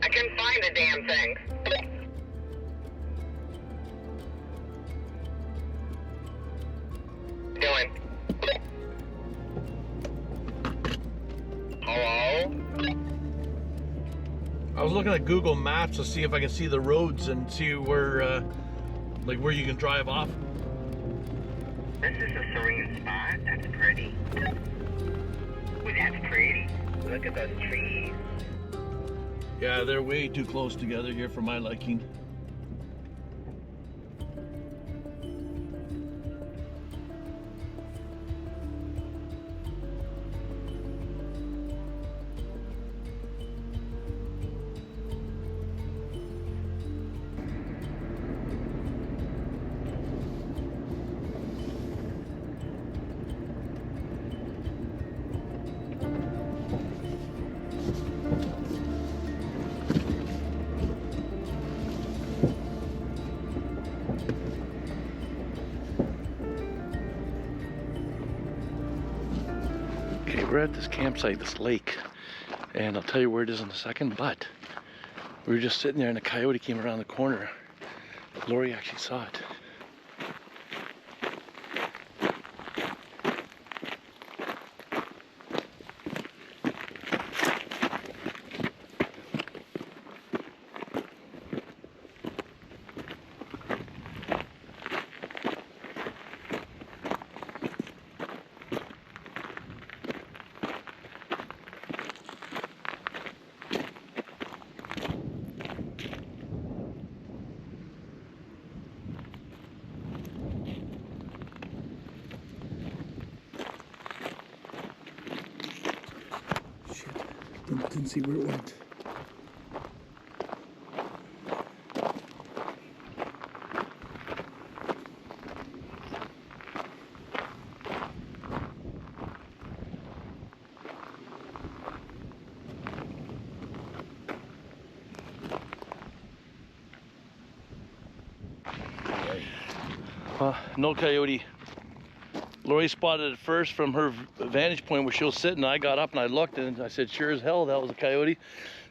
I can find the damn thing. Doing. Hello? I was looking at Google Maps to see if I can see the roads and see where, like where you can drive off. This is a serene spot. That's pretty. Ooh, that's pretty. Look at those trees. Yeah, they're way too close together here for my liking. Okay, we're at this campsite, this lake, and I'll tell you where it is in a second, but we were just sitting there and a coyote came around the corner. Lori actually saw it. Didn't see where it went. No coyote. Lori spotted it first from her vantage point where she was sitting. I got up and I looked and I said, sure as hell, that was a coyote.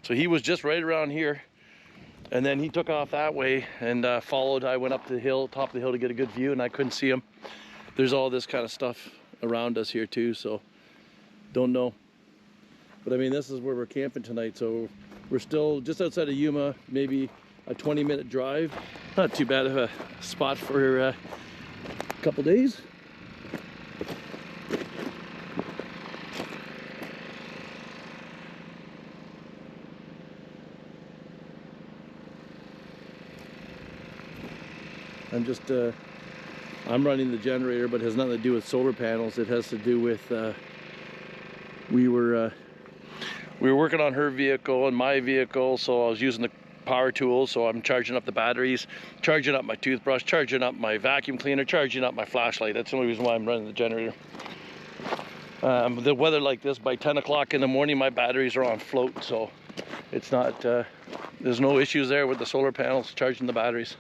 So he was just right around here. And then he took off that way and followed. I went up the hill, top of the hill to get a good view, and I couldn't see him. There's all this kind of stuff around us here too, so don't know. But I mean, this is where we're camping tonight. So we're still just outside of Yuma, maybe a 20-minute drive. Not too bad of a spot for a couple days. I'm running the generator, but it has nothing to do with solar panels. It has to do with we were working on her vehicle and my vehicle, so I was using the power tools. So I'm charging up the batteries, charging up my toothbrush, charging up my vacuum cleaner, charging up my flashlight. That's the only reason why I'm running the generator. The weather like this, by 10 o'clock in the morning, my batteries are on float, so it's not. There's no issues there with the solar panels charging the batteries.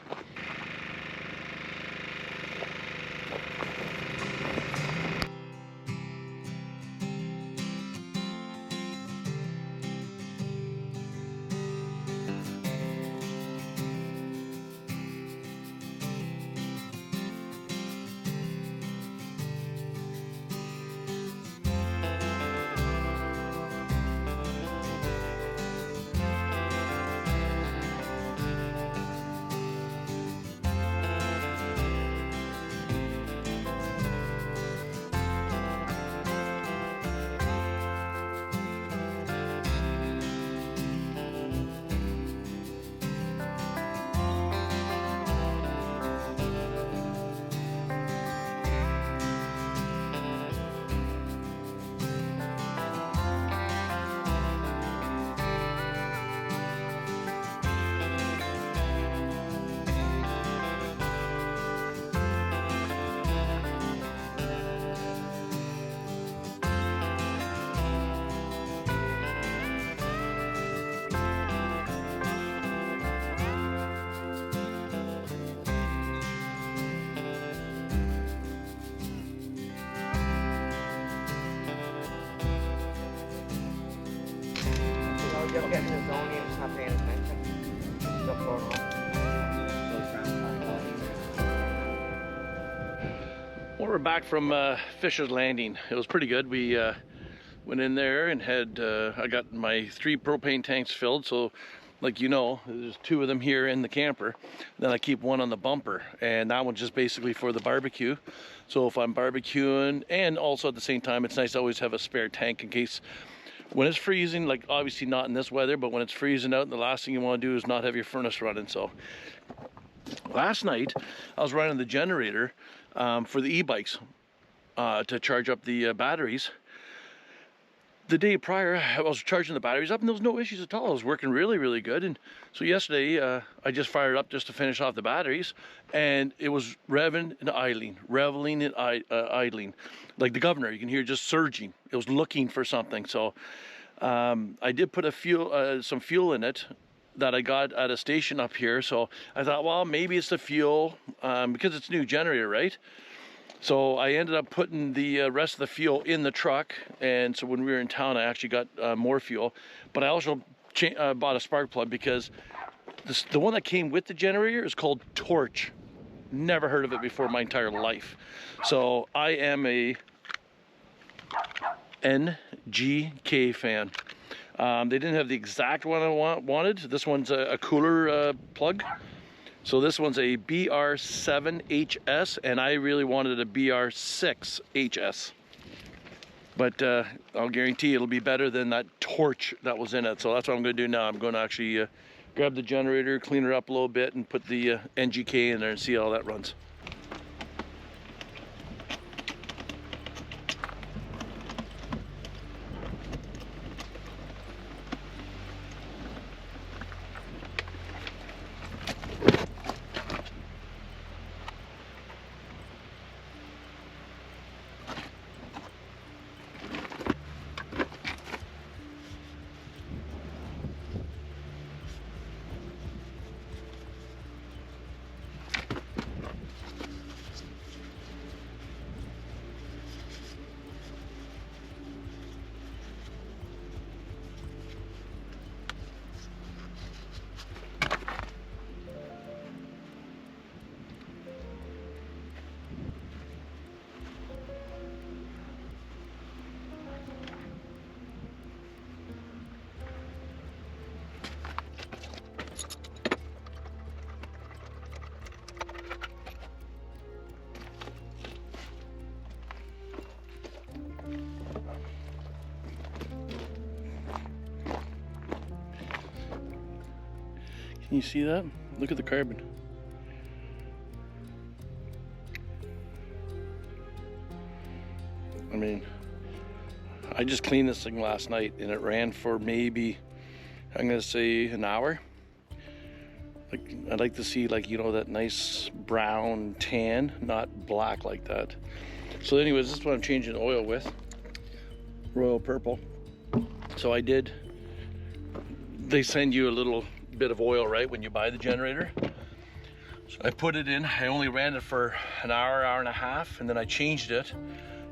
just getting the zone, you're just not paying attention. Just stuff going on. Well, we're back from Fisher's Landing. It was pretty good. We went in there and had, I got my 3 propane tanks filled. So like you know, there's 2 of them here in the camper. Then I keep 1 on the bumper, and that one's just basically for the barbecue. So if I'm barbecuing, and also at the same time, it's nice to always have a spare tank in case when it's freezing, like obviously not in this weather, but when it's freezing out, the last thing you want to do is not have your furnace running. So last night I was running the generator for the e-bikes to charge up the batteries. The day prior, I was charging the batteries up and there was no issues at all. It was working really, really good. And so yesterday, I just fired up just to finish off the batteries, and it was revving and idling, reveling and idling. Like the governor, you can hear just surging. It was looking for something. So I did put some fuel in it that I got at a station up here. So I thought, well, maybe it's the fuel because it's a new generator, right? So I ended up putting the rest of the fuel in the truck, and so when we were in town, I actually got more fuel. But I also bought a spark plug because the one that came with the generator is called Torch. Never heard of it before in my entire life. So I am a NGK fan. They didn't have the exact one I wanted. This one's a cooler plug. So this one's a BR7HS, and I really wanted a BR6HS. But I'll guarantee it'll be better than that Torch that was in it. So that's what I'm going to do now. I'm going to actually grab the generator, clean it up a little bit, and put the NGK in there and see how that runs. Can you see that? Look at the carbon. I mean, I just cleaned this thing last night and it ran for maybe, I'm gonna say an hour. Like, I'd like to see, like, you know, that nice brown tan, not black like that. So anyways, this is what I'm changing the oil with. Royal Purple. So I did, they send you a little bit of oil, right, when you buy the generator. So I put it in. I only ran it for an hour, hour and a half, and then I changed it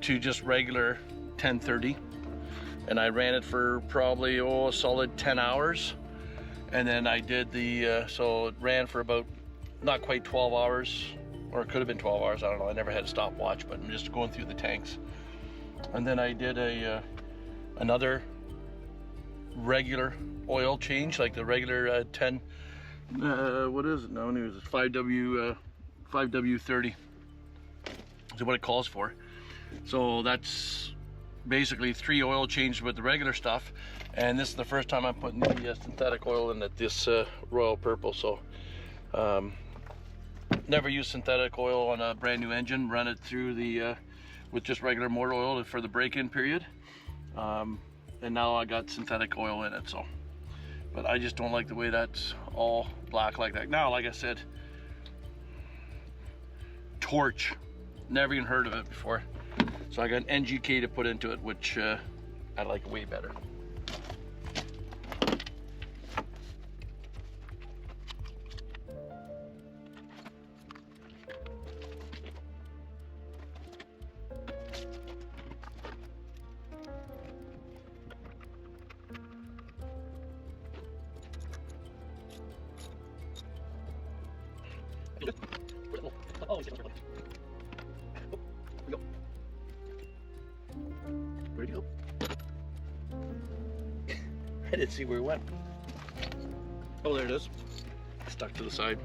to just regular 1030, and I ran it for probably a solid 10 hours. And then I did the so it ran for about not quite 12 hours, or it could have been 12 hours, I don't know. I never had a stopwatch, but I'm just going through the tanks. And then I did another regular oil change, like the regular 10 what is it now? Anyways, it's 5W30 is what it calls for. So that's basically 3 oil changes with the regular stuff, and this is the first time I'm putting the synthetic oil in at this Royal Purple. So never use synthetic oil on a brand new engine. Run it through the with just regular motor oil for the break-in period, and now I got synthetic oil in it. So, but I just don't like the way that's all black like that. Now, like I said, Torch, never even heard of it before. So I got an NGK to put into it, which I like way better. Oh, it's different. Oh, here we go. Where'd you go? I didn't see where it went. Oh, there it is. Stuck to the side.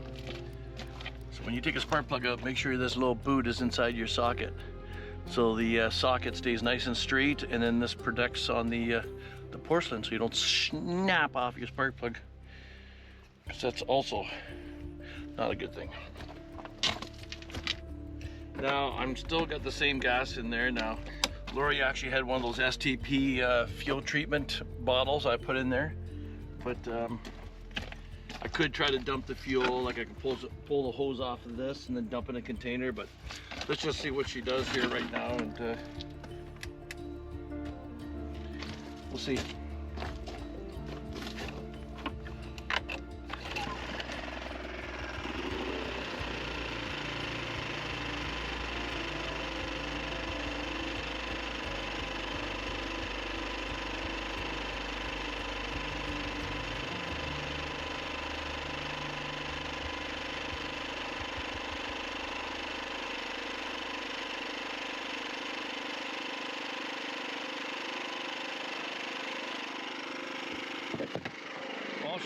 So when you take a spark plug out, make sure this little boot is inside your socket. So the socket stays nice and straight, and then this protects on the porcelain so you don't snap off your spark plug. Because that's also not a good thing. Now, I'm still got the same gas in there now. Lori actually had one of those STP fuel treatment bottles I put in there. But I could try to dump the fuel, like I could pull the hose off of this and then dump in a container, but let's just see what she does here right now, and we'll see. Well,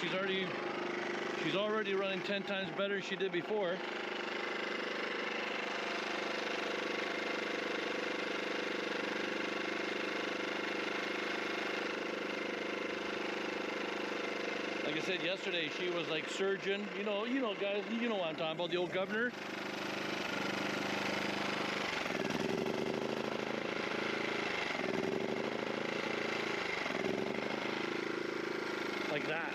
she's already running 10 times better than she did before. Like I said yesterday, she was like surgeon. You know, guys, you know what I'm talking about, the old governor. Like that.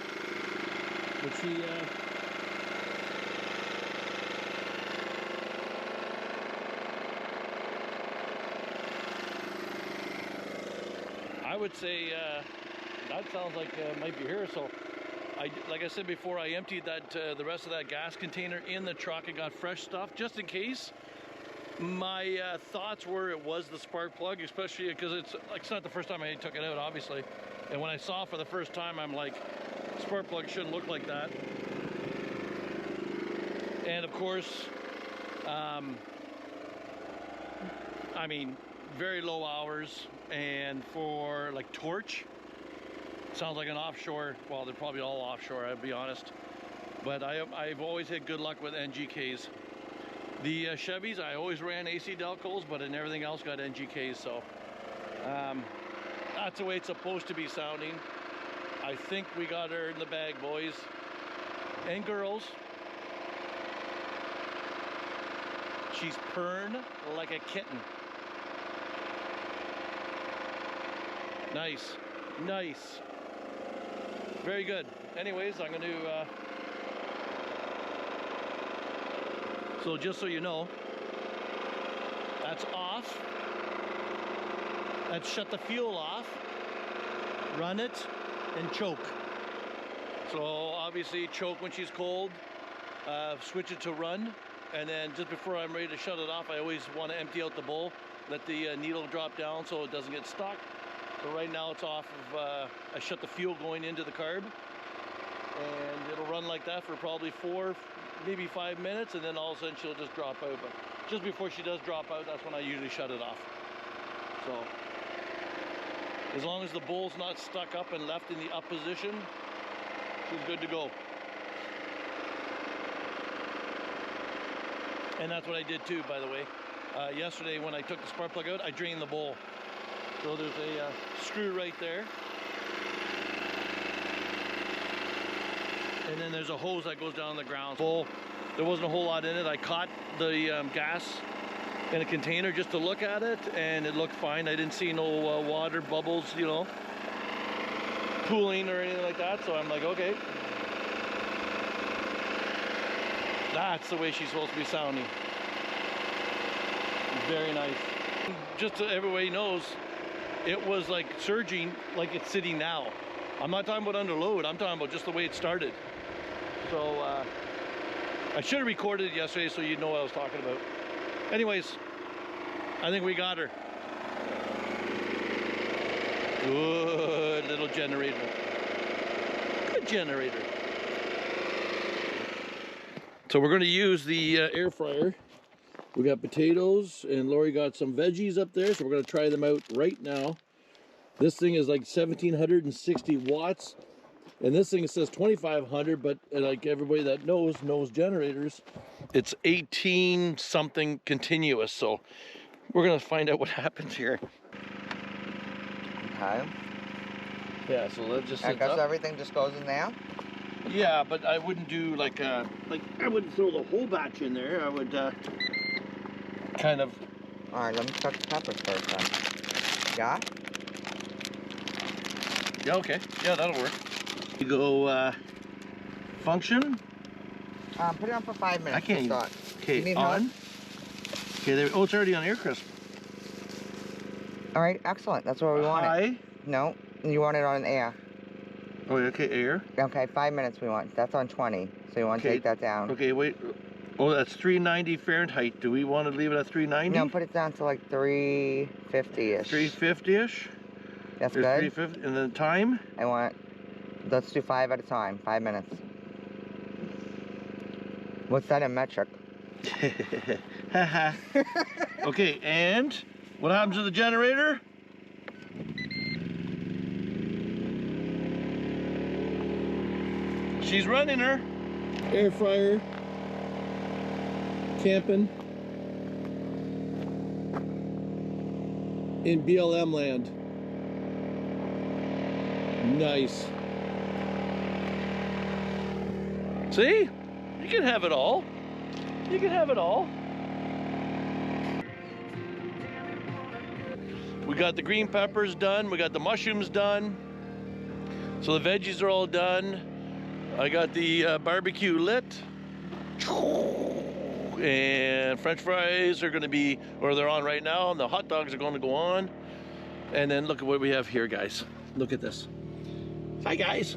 But she, I would say that sounds like might be here. So, like I said before, I emptied that the rest of that gas container in the truck and got fresh stuff just in case. My thoughts were it was the spark plug, especially because it's not the first time I took it out, obviously. And when I saw it for the first time, I'm like, spark plug shouldn't look like that. And of course, I mean, very low hours, and for like torch, sounds like an offshore. Well, they're probably all offshore, I'll be honest. But I've always had good luck with NGKs. The Chevys, I always ran AC Delcos, but in everything else got NGKs. So that's the way it's supposed to be sounding. I think we got her in the bag, boys and girls. She's purring like a kitten. Nice, nice. Very good. Anyways, I'm going to, so just so you know, that's off. That's shut the fuel off, run it, and choke. So obviously choke when she's cold, switch it to run, and then just before I'm ready to shut it off, I always want to empty out the bowl, let the needle drop down so it doesn't get stuck. So right now it's off of, I shut the fuel going into the carb, and it'll run like that for probably 4, maybe 5 minutes, and then all of a sudden she'll just drop out. But just before she does drop out, that's when I usually shut it off. So as long as the bowl's not stuck up and left in the up position, she's good to go. And that's what I did too, by the way. Yesterday when I took the spark plug out, I drained the bowl. So there's a screw right there. And then there's a hose that goes down the ground. Bowl, there wasn't a whole lot in it. I caught the gas in a container just to look at it, and it looked fine. I didn't see no water bubbles, you know, pooling or anything like that. So I'm like, okay, that's the way she's supposed to be sounding. Very nice. Just so everybody knows, it was like surging like it's sitting now. I'm not talking about under load, I'm talking about just the way it started. So I should have recorded it yesterday so you'd know what I was talking about. Anyways, I think we got her. Good little generator. Good generator. So we're going to use the air fryer We got potatoes, and Lori got some veggies up there, so we're gonna try them out right now. This thing is like 1760 watts, and this thing says 2500, but like everybody that knows generators, it's 18 something continuous, so we're gonna find out what happens here. Okay. Yeah, so let's just I sit guess up. everything just goes in there. Yeah, but I wouldn't do like I wouldn't throw the whole batch in there. I would kind of. All right, let me cut the peppers first then. Yeah? Yeah, okay. Yeah, that'll work. You go function. Put it on for 5 minutes. I can't to even. start. Okay, You need on. help? Okay, there. Oh, it's already on air crisp. All right, excellent. That's where we want it. High. No, you want it on air. Oh, okay, air. Okay, 5 minutes we want. That's on 20, so you want to Okay. take that down. Okay, wait. Oh, that's 390 Fahrenheit. Do we want to leave it at 390? No, put it down to like 350-ish. 350-ish? That's Or good? 350. And then time? Let's do 5 at a time, 5 minutes. What's that in metric? Haha. Okay, and what happens to the generator? She's running her. Air fryer. Camping. In BLM land. Nice. See? You can have it all. You can have it all. We got the green peppers done. We got the mushrooms done. So the veggies are all done. I got the barbecue lit. And French fries are gonna be, or they're on right now, and the hot dogs are gonna go on. And then look at what we have here, guys. Look at this. Hi, guys.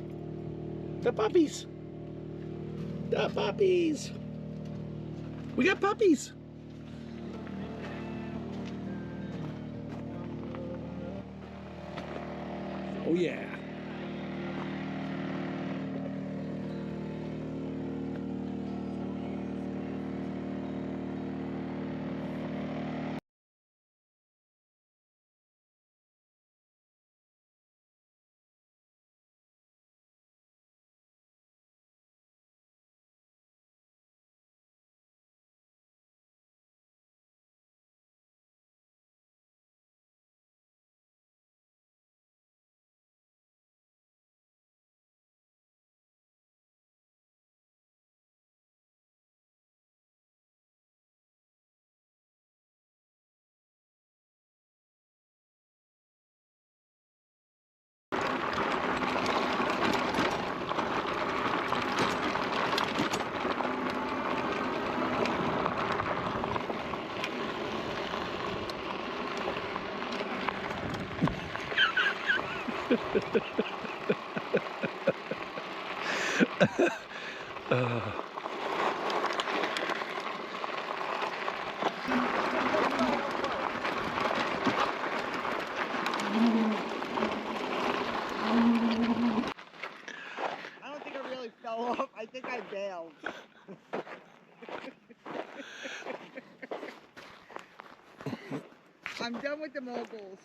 The puppies. The puppies. We got puppies. Oh yeah. I don't think I really fell off. I think I bailed. I'm done with the moguls.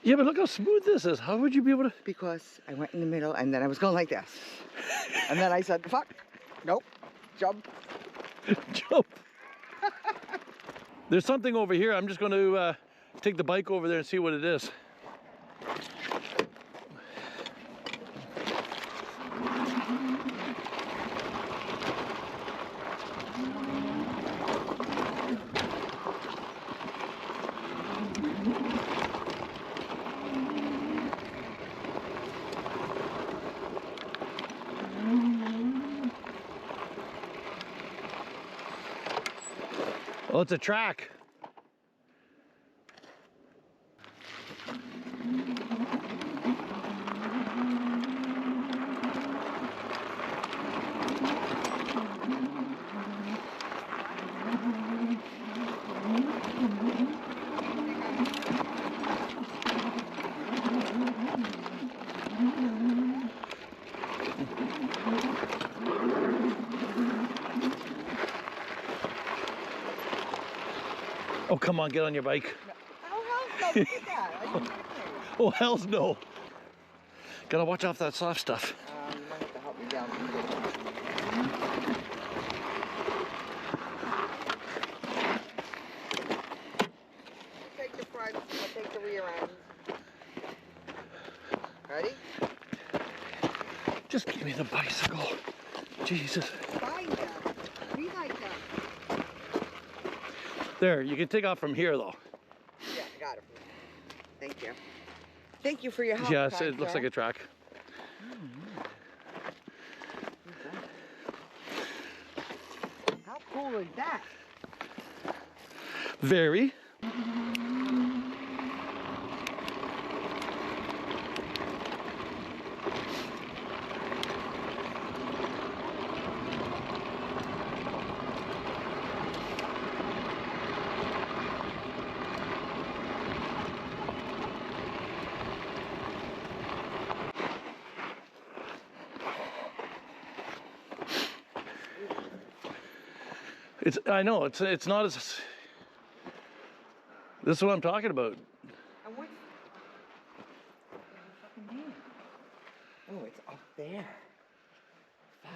Yeah, but look how smooth this is. How would you be able to? Because I went in the middle and then I was going like this. And then I said, fuck, nope, jump. Jump. There's something over here. I'm just going to take the bike over there and see what it is. Oh, it's a track. Oh, come on, get on your bike. No. Oh, hell no, look at that. Are you kidding me? Oh, hell's no. Gotta watch off that soft stuff. You might have to help me down. Take the front, I'll take the rear end. Ready? Just give me the bicycle. Jesus. Fine, Dad. Be like that. There, you can take off from here, though. Yeah, I got it. Thank you. Thank you for your help. Yeah, kind it looks sir. like a track. How cool is that? Very. I know, it's not as... This is what I'm talking about. And what's... Oh, it's up there. Fuck.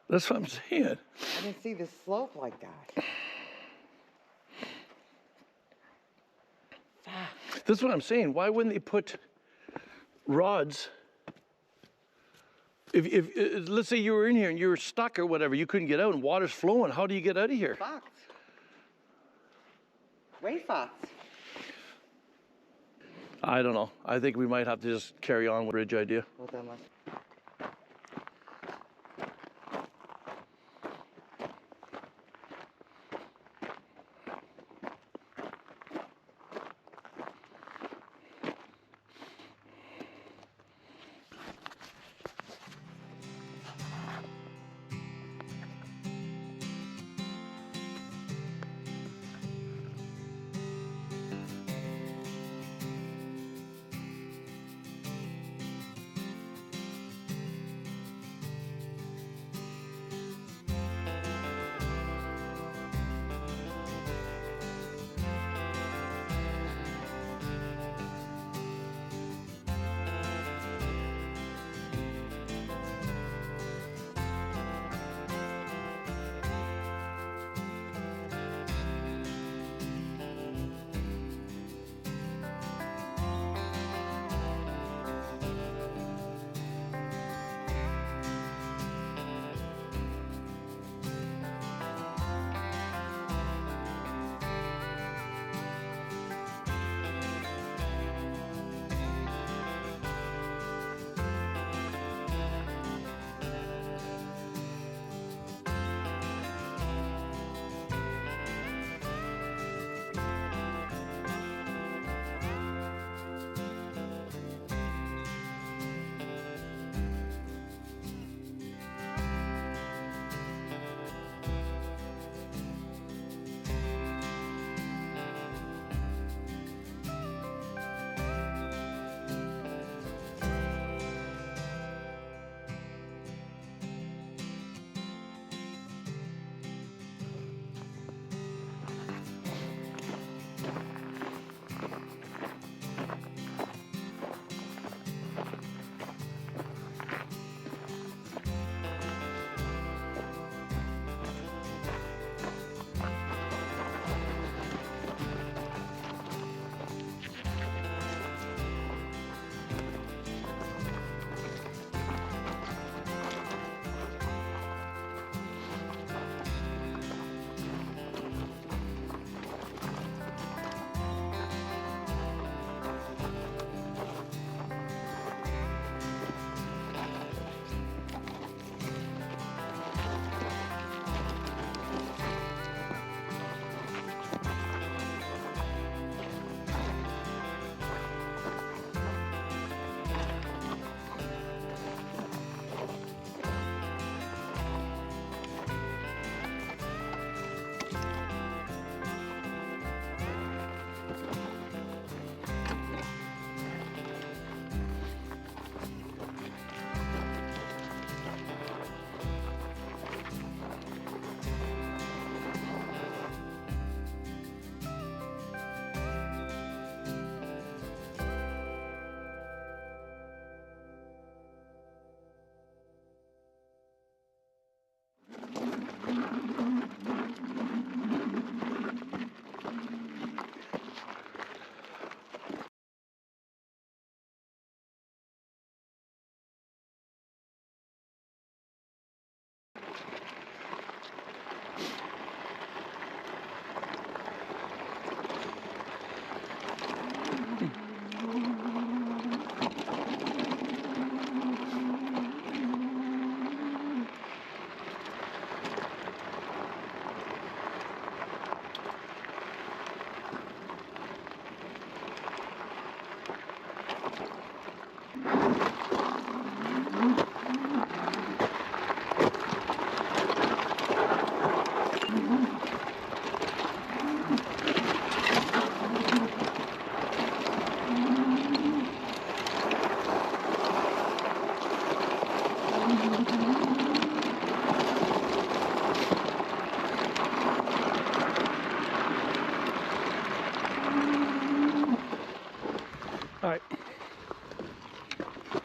That's what I'm saying. I didn't see this slope like that. Fuck. This is what I'm saying. Why wouldn't they put rods? If let's say you were in here and you were stuck or whatever, you couldn't get out and water's flowing, how do you get out of here? Fucked. Way fucked. I don't know. I think we might have to just carry on with the bridge idea. Well, then let's...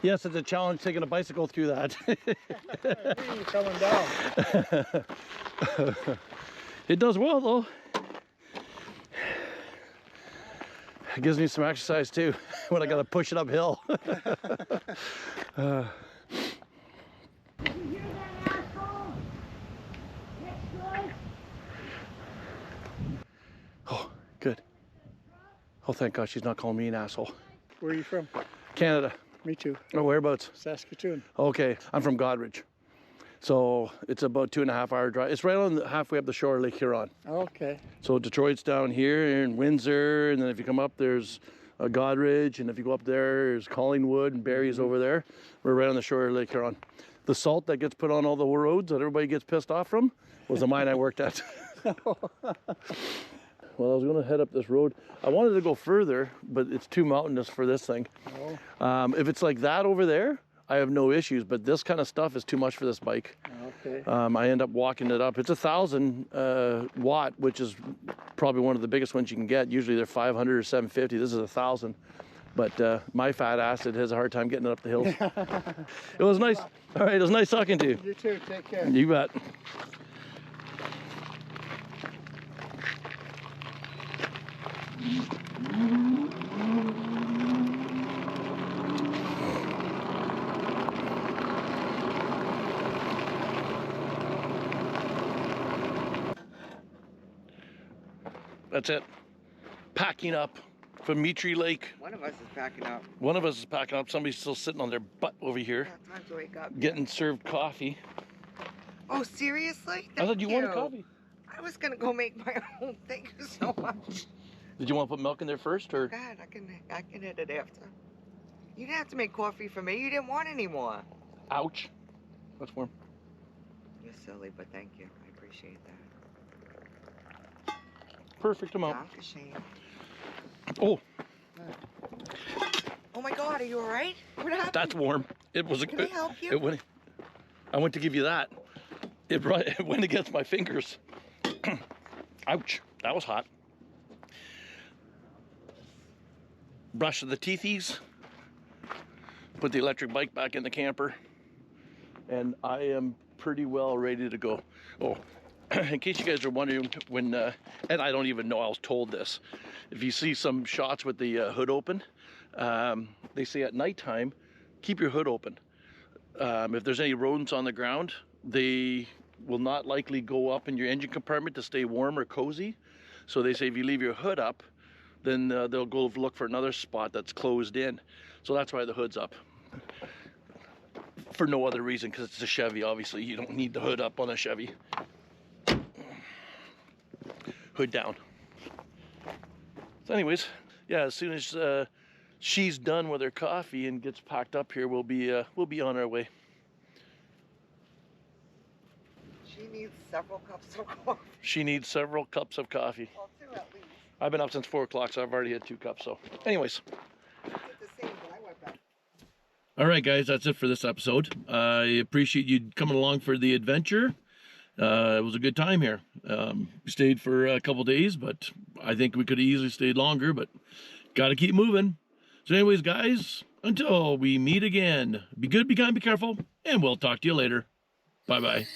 Yes, it's a challenge taking a bicycle through that. You're coming down. It does well though. It gives me some exercise too when I gotta push it uphill. Oh, good. Oh, thank God she's not calling me an asshole. Where are you from? Canada. Me too. Oh, whereabouts? Saskatoon. Okay, I'm from Godrich. So it's about 2.5 hour drive. It's right on halfway up the shore of Lake Huron. Okay. So Detroit's down here in Windsor, and then if you come up, there's Godrich, and if you go up there, there's Collingwood and Barrie's over there. We're right on the shore of Lake Huron. The salt that gets put on all the roads that everybody gets pissed off from was the mine I worked at. Well, I was going to head up this road. I wanted to go further, but it's too mountainous for this thing. Oh. If it's like that over there, I have no issues, but this kind of stuff is too much for this bike. Okay. I end up walking it up. It's 1,000 watt, which is probably one of the biggest ones you can get. Usually they're 500 or 750. This is 1,000. But my fat ass, it has a hard time getting it up the hills. It was nice. All right, it was nice talking to you. You too. Take care. You bet. That's it. Packing up from Mittry Lake. One of us is packing up. One of us is packing up. Somebody's still sitting on their butt over here, Yeah, time to wake up. getting served coffee. Oh, seriously? I thought you Thank wanted coffee. I was gonna go make my own. Thank you so much. Did you want to put milk in there first, or? God, I can hit it after. You didn't have to make coffee for me. You didn't want any more. Ouch. That's warm. You're silly, but thank you. I appreciate that. Perfect amount. Dankeschön. Oh, Oh my God, are you all right? What happened? that's warm. It was a Can I good. help you? It went. I went to give you that. It went against my fingers. Ouch. That was hot. Brush the teethies. Put the electric bike back in the camper. And I am pretty well ready to go. Oh, in case you guys are wondering, when, and I don't even know I was told this, if you see some shots with the hood open, they say at nighttime, keep your hood open. If there's any rodents on the ground, they will not likely go up in your engine compartment to stay warm or cozy. So they say if you leave your hood up, then they'll go look for another spot that's closed in. So that's why the hood's up. For no other reason, because it's a Chevy, obviously. You don't need the hood up on a Chevy. Hood down. So anyways, yeah, as soon as she's done with her coffee and gets packed up here, we'll be on our way. She needs several cups of coffee. She needs several cups of coffee. Well, 2 at least. I've been up since 4 o'clock, so I've already had 2 cups. So anyways. I did the same, but I went back. All right, guys, that's it for this episode. I appreciate you coming along for the adventure. It was a good time here. We stayed for a couple days, but I think we could have easily stayed longer, but got to keep moving. So anyways, guys, until we meet again, be good, be kind, be careful, and we'll talk to you later. Bye-bye.